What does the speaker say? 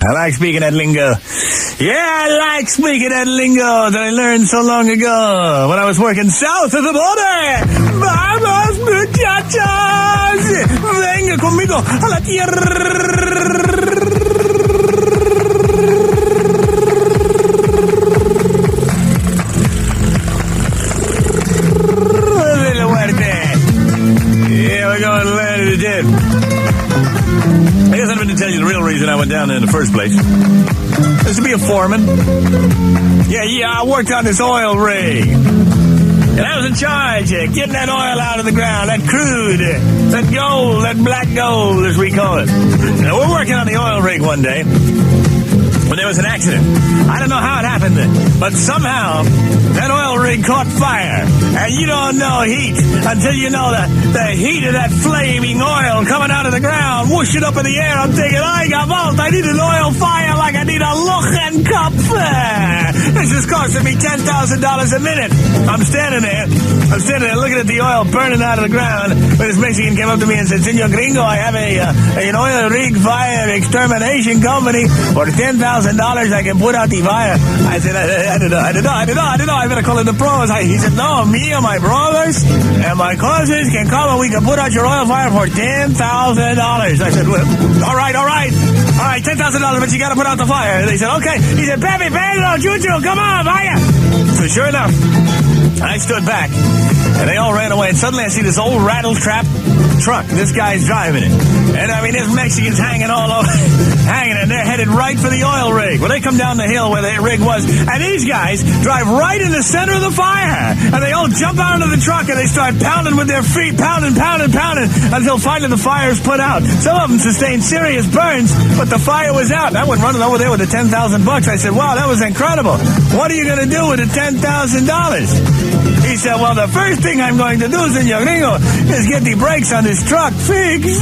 I like speaking that lingo. Yeah, I like speaking that lingo that I learned so long ago when I was working south of the border. Vamos, muchachos! Venga conmigo a la tierra. I guess I'm going to tell you the real reason I went down there in the first place. Is to be a foreman. Yeah, I worked on this oil rig. And I was in charge of getting that oil out of the ground, that crude, that gold, that black gold, as we call it. Now, we're working on the oil rig one day when there was an accident. I don't know how it happened, but somehow that oil rig caught fire. And you don't know heat until you know the heat of that flaming oil coming out of the ground, whooshing up in the air. I'm thinking, I need an oil fire like I need a Luchenkopf. This is costing me $10,000 a minute. I'm standing there looking at the oil burning out of the ground. But this Mexican came up to me and said, Senor Gringo, I have an oil rig fire extermination company for $10,000 I can put out the fire. I said, I don't know. I better call in the pros. He said, no, me and my brothers and my cousins can come and we can put out your oil fire for $10,000. I said, well, all right, $10,000, but you got to put out the fire. And they said, okay. He said, Pepe, Pedro, Chucho, come on, vaya. So sure enough, I stood back, and they all ran away, and suddenly I see this old rattle-trap truck. This guy's driving it. And, I mean, there's Mexicans hanging all over, and they're headed right for the oil rig. Well, they come down the hill where the rig was, and these guys drive right in the center of the fire. And they all jump out of the truck, and they start pounding with their feet, pounding, until finally the fire's put out. Some of them sustained serious burns, but the fire was out. I went running over there with the $10,000. I said, wow, that was incredible. What are you going to do with the $10,000? He said, well, the first thing I'm going to do, Senor Gringo, is get the brakes on this truck fixed.